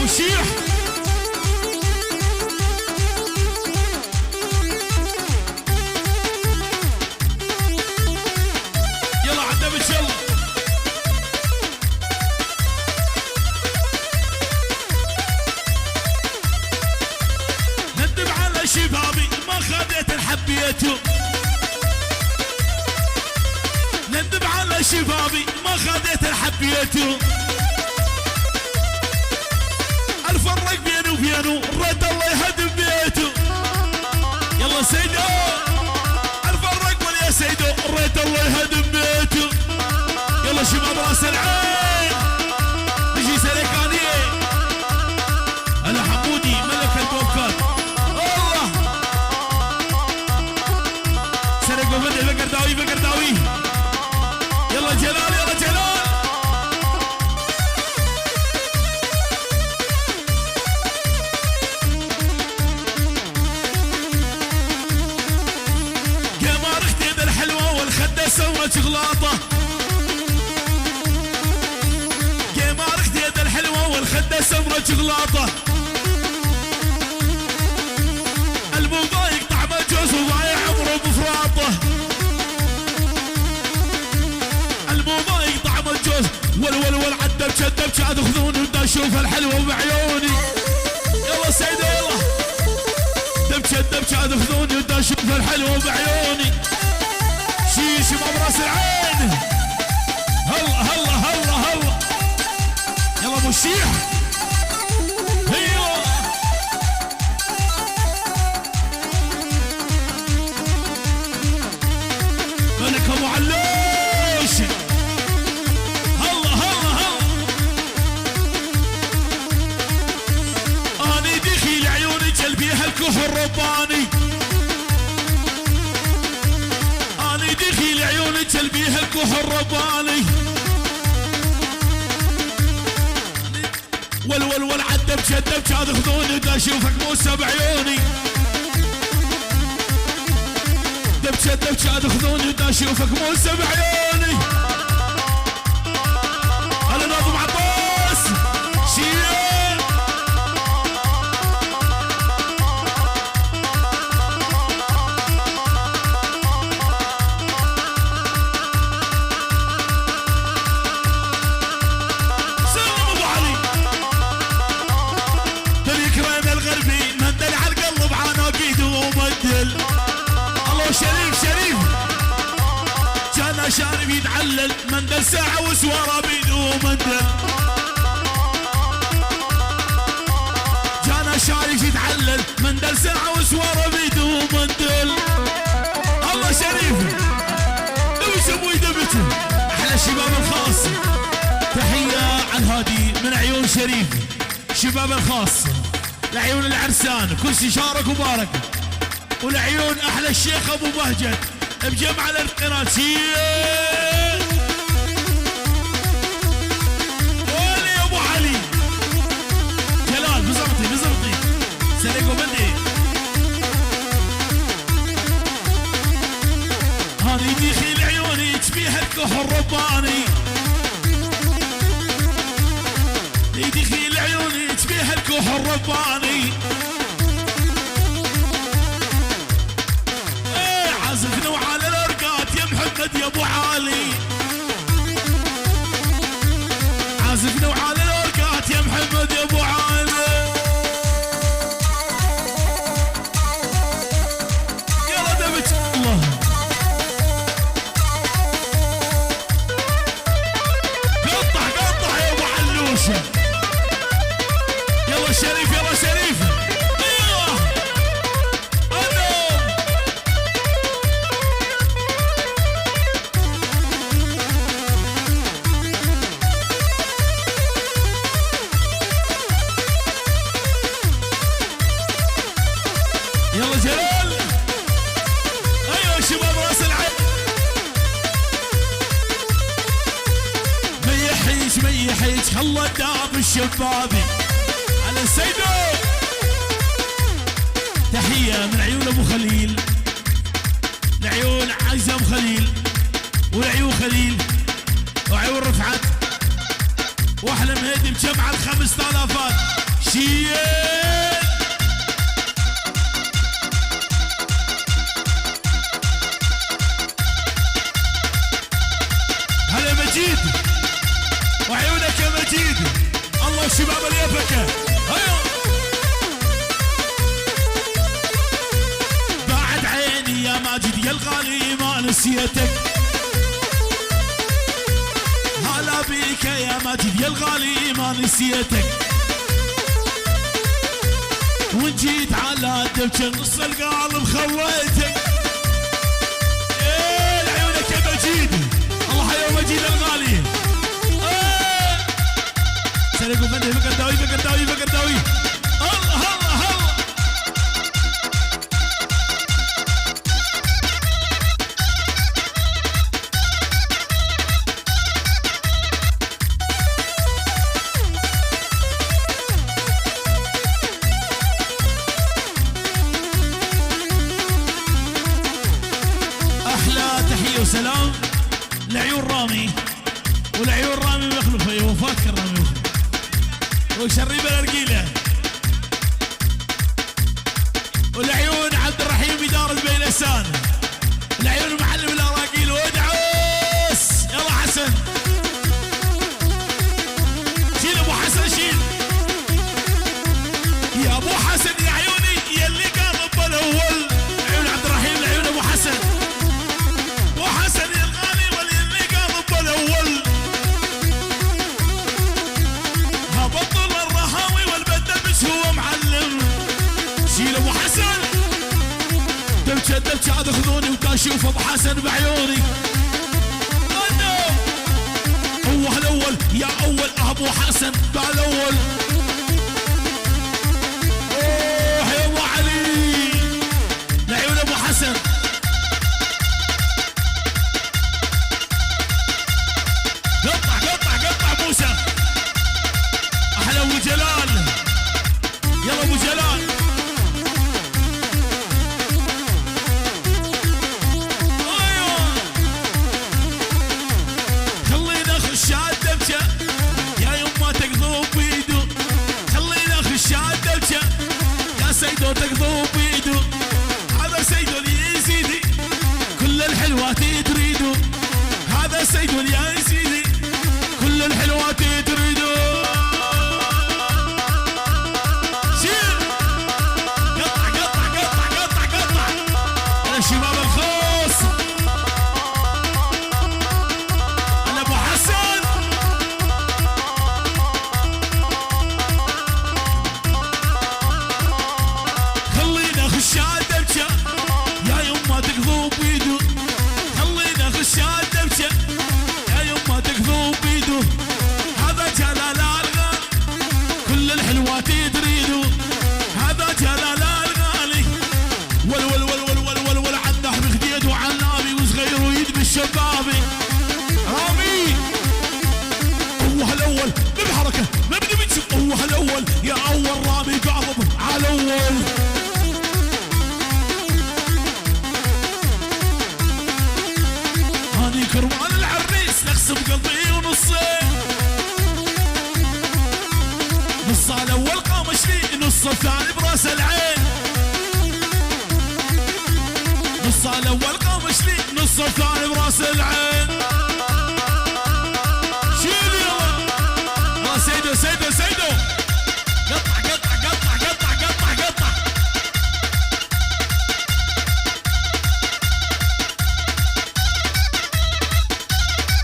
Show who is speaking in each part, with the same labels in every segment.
Speaker 1: الشيح. يلا عدمت يلا. ندم على شبابي ما خذيت الحبيته. ندم على شبابي ما خذيت الحبيته. الفرق بينه وبينه رد الله يهدم بيته. يلا سيدو الفرق ويا سيدو رد الله يهدم بيته. يلا شباب راس العين نجي سلكانيه. انا حمودي ملك البوكات. الله سلك بفدي بقرداوي بقرداوي. يلا جلال يلا جلال. قمر اختي الحلوه والخده سوت شغلاطه. قمر اختي الحلوه والخده سوت شغلاطه. قلبه ضايق طعم الجوز وضايع عمره بفراطه. والولول عدب شدب شاد خذوني ودا اشوف الحلوه بعيوني. يلا سيدي يلا دب شدب شاد خذوني ودا اشوف الحلوه بعيوني. شيش براس العين. هلا هلا هلا هلا. يلا ابو الشيح. ايوه ملك ابو علوش. الكحل رباني. أنا دخيل عيونك البيها الكحل رباني. والولول عدب شدب شاد خذوني ودا اشوفك موسى بعيوني. دب شدب شاد خذوني ودا اشوفك موسى بعيوني. انا ناظم عباس شيل. شارب يتعلل مندل ساعة وسوارة بيدو مندل. جانا شارب يتعلل مندل ساعة وسوارة بيدو مندل. الله شريف دبس ابوي دبته. احلى الشباب الخاص تحية على الهادي من عيون شريف. شباب الخاص لعيون العرسان كل شي شارك وبارك. ولعيون احلى الشيخ ابو بهجت بجمع القراطين. ولي يا ابو علي جلال بزبطي بزبطي سليكو بدي. هاني دخيل عيوني تبيها الكحل رباني. دخيل عيوني تبيها الكحل رباني. عازفنا وعلى الارقات يا محمد يا ابو علي. عازفنا وعلى الارقات يا محمد يا ابو علي. يلا دبت الله. قطع قطع يا ابو علوشه. يلا شريف يلا شريف. يلا جلال. ايوه شباب راس العين. ميحيش خلى الداب الشبابي على سيدو. تحية من عيون ابو خليل لعيون عزام خليل ولعيون خليل وعيون رفعت واحلى مهدي بجمع ال5000. شيل هلا مجيد وعيونك يا مجيد. الله شباب اليفكه ايوه. بعد عيني يا ماجد يا الغالي ما نسيتك. هلا بيك يا ماجد يا الغالي ما نسيتك. وان جيت على الدبكه نص القلب خويتك. ايه لعيونك يا مجيد. الله يا مجيد الغالي. سرقوا فندي فكر داوي فكر داوي فكر داوي. الله الله الله. احلى تحيه وسلام لعيون رامي ولعيون رامي مخلوفه وفاة كرامي وشريب الارجيله ولعيون عبد الرحيم اداره بيلسان لعيون معلم الاراجيل وادعس. يلا حسن شيل ابو حسن شيل يا ابو حسن يا عيوني يا اللي قرب الاول. عيون عبد الرحيم لعيون ابو حسن. ابو حسن يا الغالي واللي قرب الاول. هبطل الرهاوي والبدبش هو معلم. شيل ابو حسن دبشه دبشه عاد خذوني وتشوف ابو حسن بعيوني. هو الاول يا اول ابو حسن بالاول. اوه يا ابو علي لعيون ابو حسن. قطع قطع قطع موسى. احلى ابو جلال. يلا ابو جلال. ايوه خلينا اخش الدبشه يا يما تقضوا بيدو. خلينا اخش الدبشه يا سيدو تقضوا بيدو. هذا سيدو يا سيدي كل الحلوات تريدو. هذا سيدو يا سيدي كل الحلوات تريدو. الشباب الخاص انا ابو حسن. خلينا اخش الدبشه يا يما تقضوا بيدو. خلينا اخش الدبشه يا يما تقضوا بيدو. هذا جلال الغالي كل الحلوات تريدو. هذا جلال الغالي ول ول ول ول ول ول ول عالنح بخديد وعالنابي وصغير ويد بالشبابي. رامي هو الاول بالحركه ما بدي بتشوف. هو الاول يا اول رامي بعضب على اول. هاني كرمان العريس نقسم قلبي ونصين. نص الاول قامش لي نص الثاني براس العين. نص الاول قامش لي نص الثاني براس العين. شيل يلا سيدو سيدو سيدو. قطع قطع قطع قطع قطع قطع.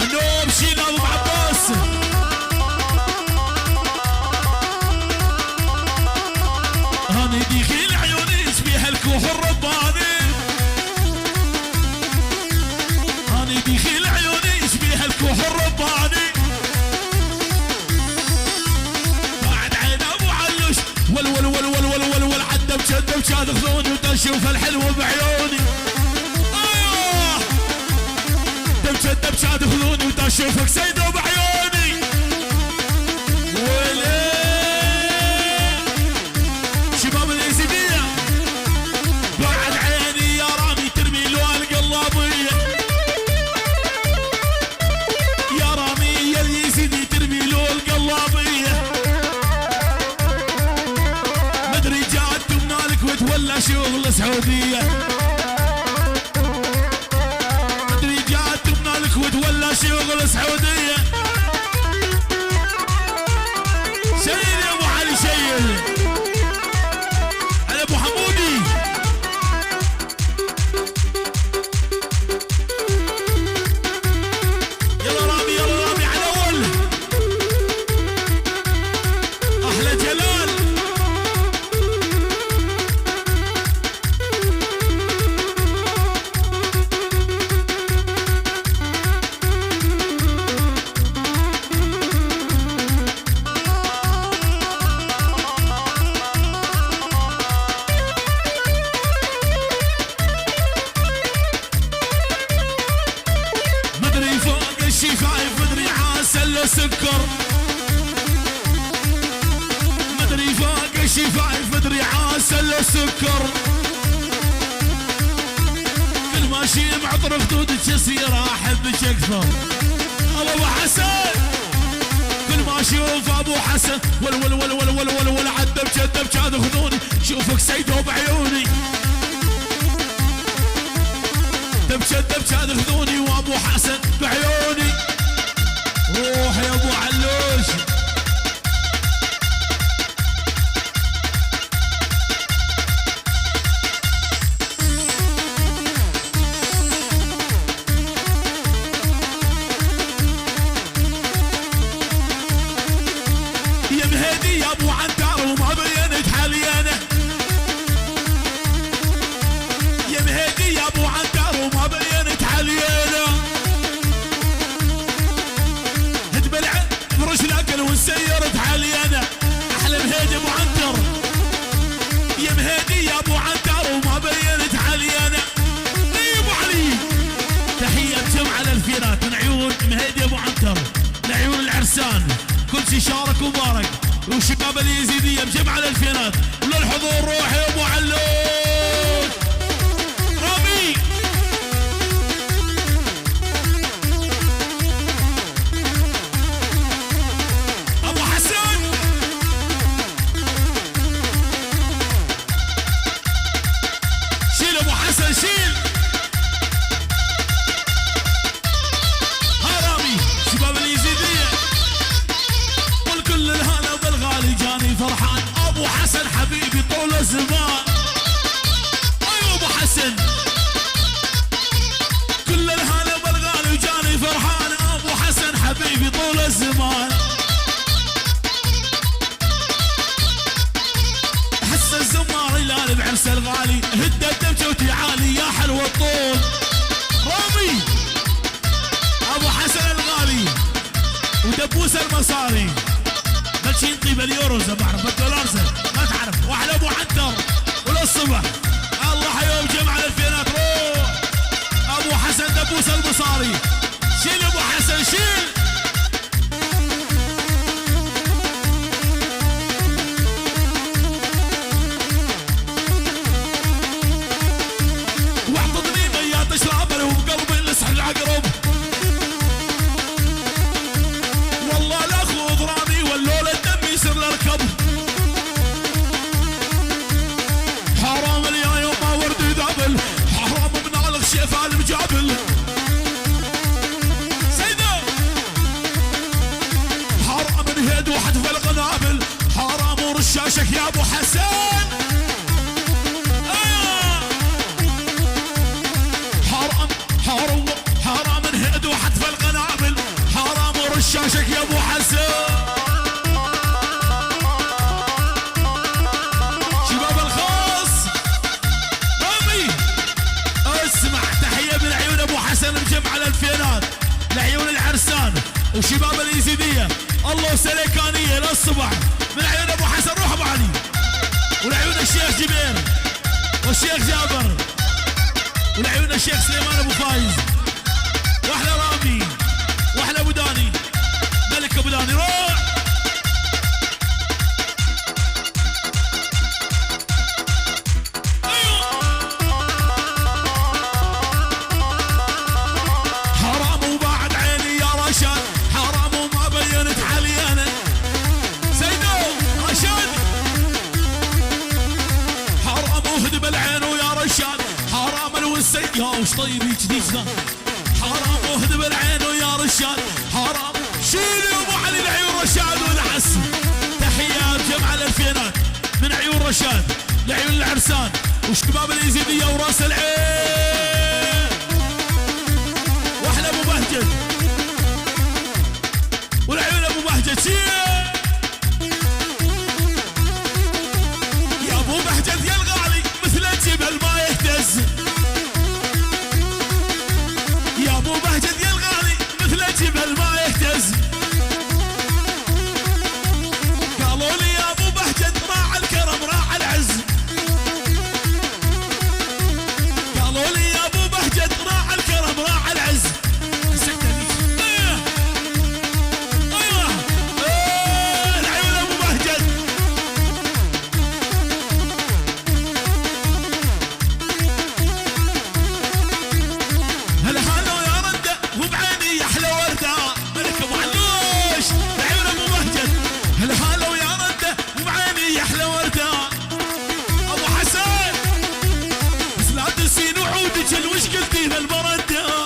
Speaker 1: النوم شيل ابو عباس. هاني دخيل عيوني يشبه الكوح الرباني. هاني دخيل عيوني يشبه الكوح الرباني. بعد عين ابو علوش ول ول ول ول ول ول ول عالدبشه الدبشه تاخذوني وتشوف الحلو بعيوني. ايوه دبشه الدبشه تاخذوني وتشوفك سيدو بعيوني. شباب اليزيديه بعد عيني يا رامي ترمي له القلابيه. يا رامي يا اليزيدي ترمي له القلابيه. ولا سعودية. مدري جات من الكويت ولا شغل سعودية. شيل يا ابو علي شيل على ابو حمودي. يلا رامي يلا رامي على اول. احلى جلال. شفايف مدري عسل سكر. مدري فوق الشفايف مدري عسل سكر. كل ما شي معطر خدودك يصير احبك اكثر. الله ابو حسن كل ما اشوف ابو حسن ول ول ول ول ول ول ول عدب جدب جاد خذوني شوفك سيدو بعيوني. دب جاد خذوني وابو حسن بعيوني. روح يا ابو علوش. يا مهدي يا ابو عنتر وما بينت حليانه. يا مهدي يا ابو عنتر وما بينت حليانه. فرش الاكل وسيرت حليانه. احلى مهدي ابو عنتر. يا مهدي يا ابو عنتر وما بينت حليانه. اي ابو علي تحيه بجمع الالفينات من عيون مهدي ابو عنتر لعيون العرسان. كل شي شارك وبارك وشباب اليزيديه بجمع الالفينات وللحضور. روح يا ابو علوش. رامي ابو حسن. شيل ابو حسن شيل. ها رامي شباب اليزيديه والكل الهلا بالغالي جاني فرحان. ابو حسن حبيبي طول الزمان. ايوه ابو حسن كل الهلا بالغالي جاني فرحان. ابو حسن حبيبي طول الزمان. حس الزمار الهلال بعرس الغالي. هد الدمجة عالي يا حلو الطول. رامي ابو حسن الغالي ودبوس المصاري. ماشيين طيب اليورو زي بعرف الدولار زي ما تعرف. واحلى ابو عنتر وللصبح. الله يوم جمع الالفينات. روح ابو حسن دبوس المصاري. شيل ابو حسن شيل. واعطتني ميات اشرب وبقلبي لسح العقرب. والله لا خوض رامي واللولة الدم يصير للركب. حرام اليا يوم ما ورد يذابل. حرام بنالغ شيفا المجابل. سيدة حرام نهد وحدف القنابل. حرام ورشاشك يا ابو حسن. حرام نهد وحدف القنابل. حرام ورشاشك يا ابو حسن. شباب الخاص رامي اسمع تحيه من عيون ابو حسن مجمع الالفينات لعيون العرسان وشباب اليزيديه. الله سليكانيه للصبح من عيون ابو حسن. روح ابو علي ولعيون الشيخ جبير والشيخ جابر ولعيون الشيخ سليمان ابو فايز. واحلى رامي واحلى ابو داني ملك ابو داني. روح حرام وبعد عيني يا رشاد. حرام وما بينت حليانه. سيدو رشاد حرام وهدب العين ويا يا وش طيب جديدنا حرام وهدب العين ويا رشاد حرام شيل يا ابو علي العيون رشاد والعسل تحيات جمع الالفينات من عيون رشاد لعيون العرسان وشباب اليزيديه وراس العين واحلى ابو بهجت والعيون ابو بهجت يا ابو بهجت يا الغالي مثل الجبل ما يهتز يا ابو بهجت يا الغالي مثل الجبل ما يهتز قالوا لي يا ابو بهجت راع الكرم راع العز قالوا لي يا ابو بهجت راع الكرم راع العز العيون ابو بهجت هلا هلا يا رده وبعيني يا احلى ورده ملك ابو علوش العيون ابو بهجت هلا هلا ويا رده وبعيني يا احلى ورده ابو حسن بس لا تنسين وعودك الوش قلتي بالبرده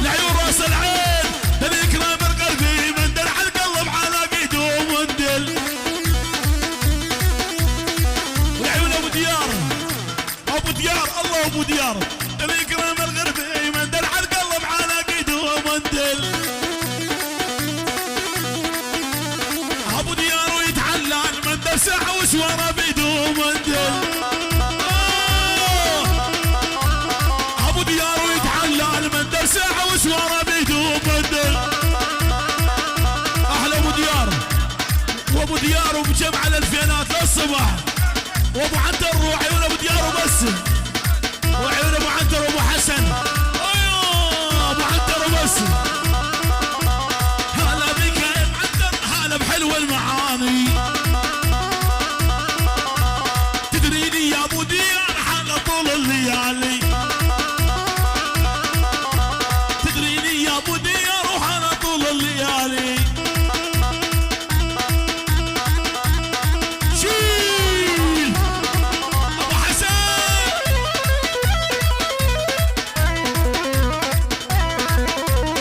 Speaker 1: العيون راس العين الاكرام القلبي مندل على القلب على قيد ومندل والعيون ابو ديار ابو ديار الله ابو ديار الاكرام الغربي مندل على القلب على قيد ومندل ابو ديار ويتعلل مندل ساعه وسواره بيده ومندل ابو ديار ويتعلل مندل ساعه وسواره بيده ومندل احلى ابو ديار وابو ديار وبجمع الالفينات للصبح وابو عنتر وعيون ابو ديار وبس وعيون ابو عنتر وابو حسن ايوه ابو عنتر وبس هلا بك يا ابو عنتر هلا بحلو المعاني تدريني يا ابو ديار حاله طول الليالي تدريني يا ابو ديار وحاله طول الليالي شيل ابو حسن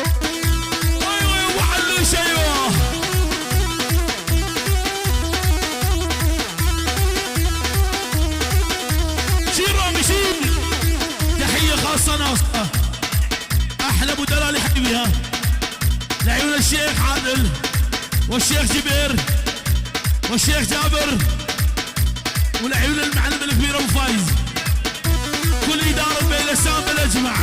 Speaker 1: ايوه ابو علوش ايوه شيل رامي شيل تحيه خاصه ناصره احلى ابو دلال حبيبي ها لعيون الشيخ عادل والشيخ جبير والشيخ جابر ولعيون المعلم الكبير ابو فايز كل اداره بين السام الاجمع